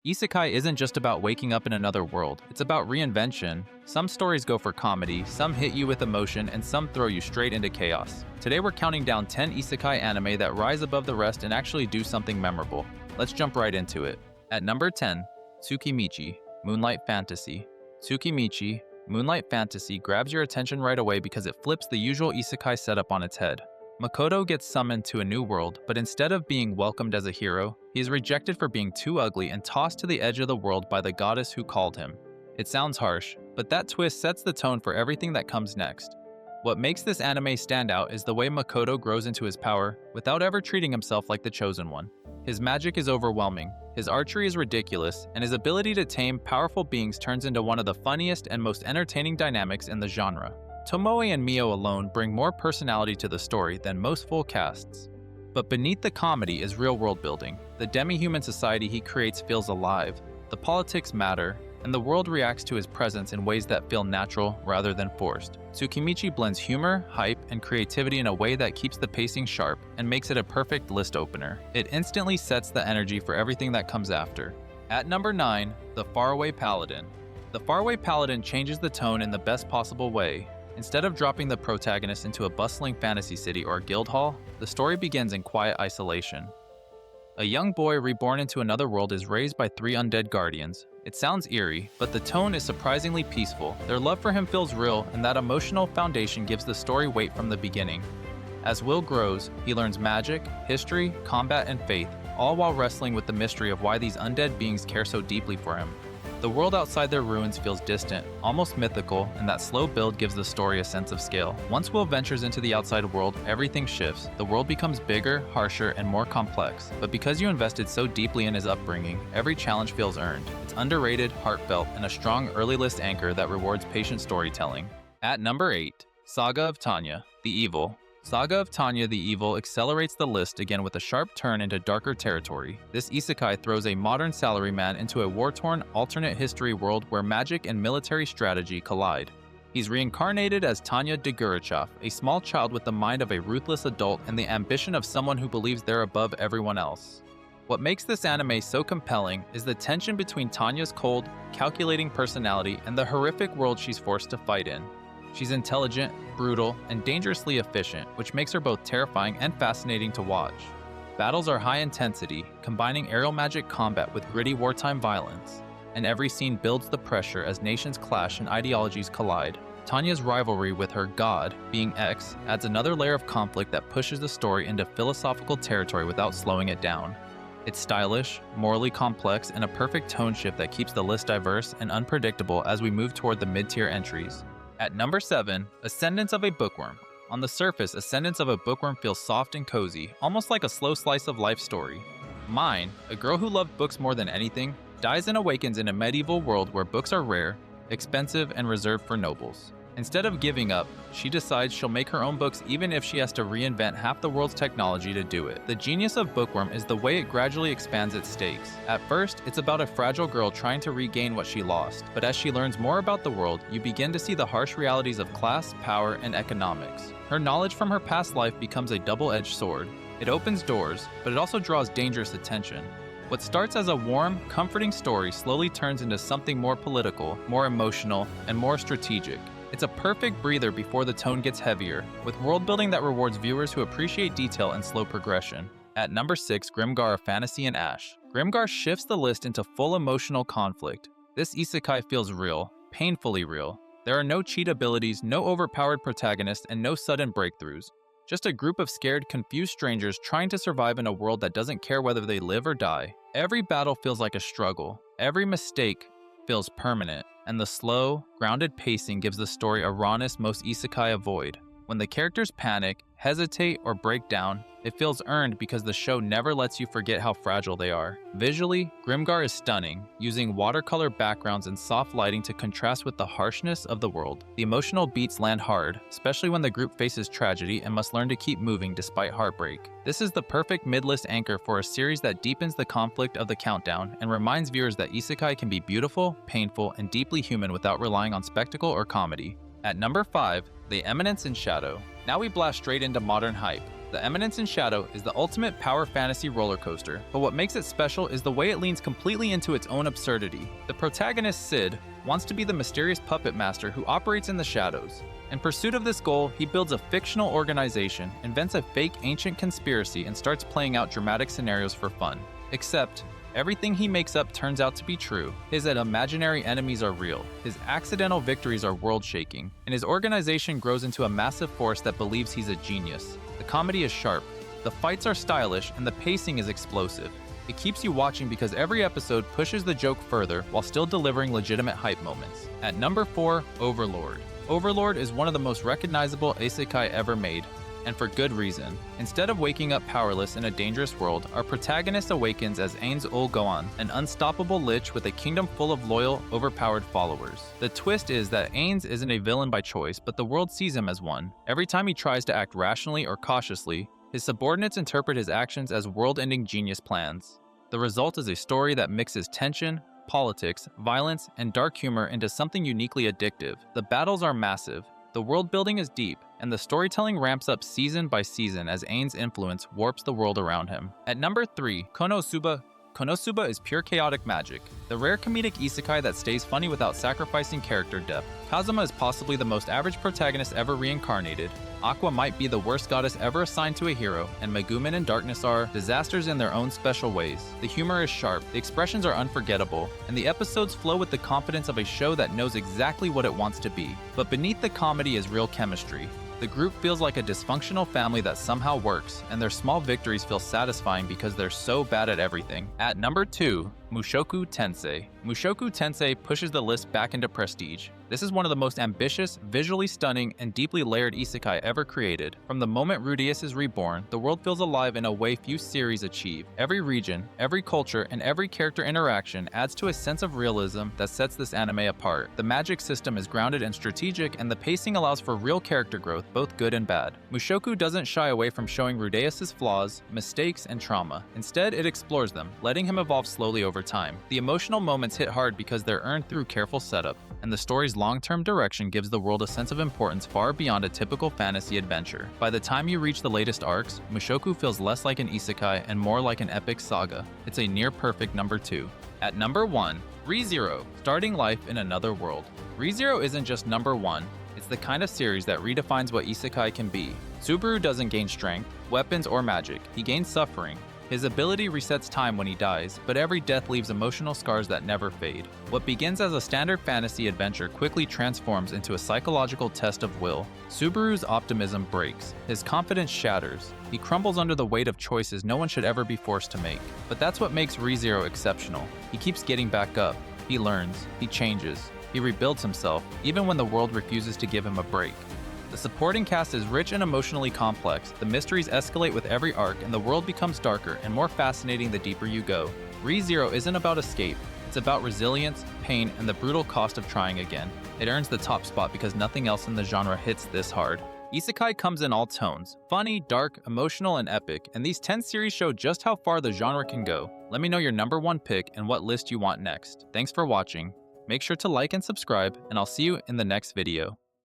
Isekai isn't just about waking up in another world, it's about reinvention. Some stories go for comedy, some hit you with emotion, and some throw you straight into chaos. Today we're counting down 10 isekai anime that rise above the rest and actually do something memorable. Let's jump right into it. At number 10, Tsukimichi, Moonlight Fantasy. Tsukimichi, Moonlight Fantasy grabs your attention right away because it flips the usual isekai setup on its head. Makoto gets summoned to a new world, but instead of being welcomed as a hero, he is rejected for being too ugly and tossed to the edge of the world by the goddess who called him. It sounds harsh, but that twist sets the tone for everything that comes next. What makes this anime stand out is the way Makoto grows into his power without ever treating himself like the chosen one. His magic is overwhelming, his archery is ridiculous, and his ability to tame powerful beings turns into one of the funniest and most entertaining dynamics in the genre. Tomoe and Mio alone bring more personality to the story than most full casts. But beneath the comedy is real world building. The demi-human society he creates feels alive, the politics matter, and the world reacts to his presence in ways that feel natural rather than forced. Tsukimichi blends humor, hype, and creativity in a way that keeps the pacing sharp and makes it a perfect list opener. It instantly sets the energy for everything that comes after. At number 9, The Faraway Paladin. The Faraway Paladin changes the tone in the best possible way. Instead of dropping the protagonist into a bustling fantasy city or guild hall, the story begins in quiet isolation. A young boy reborn into another world is raised by 3 undead guardians. It sounds eerie, but the tone is surprisingly peaceful. Their love for him feels real, and that emotional foundation gives the story weight from the beginning. As Will grows, he learns magic, history, combat, and faith, all while wrestling with the mystery of why these undead beings care so deeply for him. The world outside their ruins feels distant, almost mythical, and that slow build gives the story a sense of scale. Once Will ventures into the outside world, everything shifts. The world becomes bigger, harsher, and more complex. But because you invested so deeply in his upbringing, every challenge feels earned. It's underrated, heartfelt, and a strong early list anchor that rewards patient storytelling. At number 8, Saga of Tanya, The Evil. Saga of Tanya the Evil accelerates the list again with a sharp turn into darker territory. This isekai throws a modern salaryman into a war-torn alternate history world where magic and military strategy collide. He's reincarnated as Tanya de Gurachev, a small child with the mind of a ruthless adult and the ambition of someone who believes they're above everyone else. What makes this anime so compelling is the tension between Tanya's cold, calculating personality and the horrific world she's forced to fight in. She's intelligent, brutal, and dangerously efficient, which makes her both terrifying and fascinating to watch. Battles are high intensity, combining aerial magic combat with gritty wartime violence, and every scene builds the pressure as nations clash and ideologies collide. Tanya's rivalry with her god, being X, adds another layer of conflict that pushes the story into philosophical territory without slowing it down. It's stylish, morally complex, and a perfect tone shift that keeps the list diverse and unpredictable as we move toward the mid-tier entries. At number 7, Ascendance of a Bookworm. On the surface, Ascendance of a Bookworm feels soft and cozy, almost like a slow slice of life story. Mine, a girl who loved books more than anything, dies and awakens in a medieval world where books are rare, expensive, and reserved for nobles. Instead of giving up, she decides she'll make her own books even if she has to reinvent half the world's technology to do it. The genius of Bookworm is the way it gradually expands its stakes. At first, it's about a fragile girl trying to regain what she lost, but as she learns more about the world, you begin to see the harsh realities of class, power, and economics. Her knowledge from her past life becomes a double-edged sword. It opens doors, but it also draws dangerous attention. What starts as a warm, comforting story slowly turns into something more political, more emotional, and more strategic. It's a perfect breather before the tone gets heavier, with world building that rewards viewers who appreciate detail and slow progression. At number 6, Grimgar of Fantasy and Ash. Grimgar shifts the list into full emotional conflict. This isekai feels real, painfully real. There are no cheat abilities, no overpowered protagonists, and no sudden breakthroughs. Just a group of scared, confused strangers trying to survive in a world that doesn't care whether they live or die. Every battle feels like a struggle. Every mistake feels permanent, and the slow, grounded pacing gives the story a rawness most isekai avoid. When the characters panic, hesitate, or break down, it feels earned because the show never lets you forget how fragile they are. Visually, Grimgar is stunning, using watercolor backgrounds and soft lighting to contrast with the harshness of the world. The emotional beats land hard, especially when the group faces tragedy and must learn to keep moving despite heartbreak. This is the perfect mid-list anchor for a series that deepens the conflict of the countdown and reminds viewers that isekai can be beautiful, painful, and deeply human without relying on spectacle or comedy. At number 5, The Eminence in Shadow. Now we blast straight into modern hype. The Eminence in Shadow is the ultimate power fantasy roller coaster, but what makes it special is the way it leans completely into its own absurdity. The protagonist, Sid, wants to be the mysterious puppet master who operates in the shadows. In pursuit of this goal, he builds a fictional organization, invents a fake ancient conspiracy, and starts playing out dramatic scenarios for fun. Except, everything he makes up turns out to be true. His imaginary enemies are real, his accidental victories are world-shaking, and his organization grows into a massive force that believes he's a genius. The comedy is sharp, the fights are stylish, and the pacing is explosive. It keeps you watching because every episode pushes the joke further while still delivering legitimate hype moments. At number 4, Overlord. Overlord is one of the most recognizable isekai ever made, and for good reason. Instead of waking up powerless in a dangerous world, our protagonist awakens as Ainz Ul Goan, an unstoppable lich with a kingdom full of loyal, overpowered followers. The twist is that Ainz isn't a villain by choice, but the world sees him as one. Every time he tries to act rationally or cautiously, his subordinates interpret his actions as world-ending genius plans. The result is a story that mixes tension, politics, violence, and dark humor into something uniquely addictive. The battles are massive, the world building is deep, and the storytelling ramps up season by season as Ain's influence warps the world around him. At number 3, Konosuba. Konosuba is pure chaotic magic, the rare comedic isekai that stays funny without sacrificing character depth. Kazuma is possibly the most average protagonist ever reincarnated. Aqua might be the worst goddess ever assigned to a hero, and Megumin and Darkness are disasters in their own special ways. The humor is sharp, the expressions are unforgettable, and the episodes flow with the confidence of a show that knows exactly what it wants to be. But beneath the comedy is real chemistry. The group feels like a dysfunctional family that somehow works, and their small victories feel satisfying because they're so bad at everything. At number 2, Mushoku Tensei. Mushoku Tensei pushes the list back into prestige. This is one of the most ambitious, visually stunning, and deeply layered isekai ever created. From the moment Rudeus is reborn, the world feels alive in a way few series achieve. Every region, every culture, and every character interaction adds to a sense of realism that sets this anime apart. The magic system is grounded and strategic, and the pacing allows for real character growth, both good and bad. Mushoku doesn't shy away from showing Rudeus' flaws, mistakes, and trauma. Instead, it explores them, letting him evolve slowly over time. The emotional moments hit hard because they're earned through careful setup, and the story's long-term direction gives the world a sense of importance far beyond a typical fantasy adventure. By the time you reach the latest arcs, Mushoku feels less like an isekai and more like an epic saga. It's a near-perfect number 2. At number 1, Re:Zero, starting life in another world. Re:Zero isn't just number 1, it's the kind of series that redefines what isekai can be. Subaru doesn't gain strength, weapons, or magic, he gains suffering. His ability resets time when he dies, but every death leaves emotional scars that never fade. What begins as a standard fantasy adventure quickly transforms into a psychological test of will. Subaru's optimism breaks, his confidence shatters. He crumbles under the weight of choices no one should ever be forced to make. But that's what makes Re:Zero exceptional. He keeps getting back up, he learns, he changes, he rebuilds himself, even when the world refuses to give him a break. The supporting cast is rich and emotionally complex, the mysteries escalate with every arc, and the world becomes darker and more fascinating the deeper you go. Re:Zero isn't about escape, it's about resilience, pain, and the brutal cost of trying again. It earns the top spot because nothing else in the genre hits this hard. Isekai comes in all tones, funny, dark, emotional, and epic, and these 10 series show just how far the genre can go. Let me know your number 1 pick and what list you want next. Thanks for watching. Make sure to like and subscribe, and I'll see you in the next video.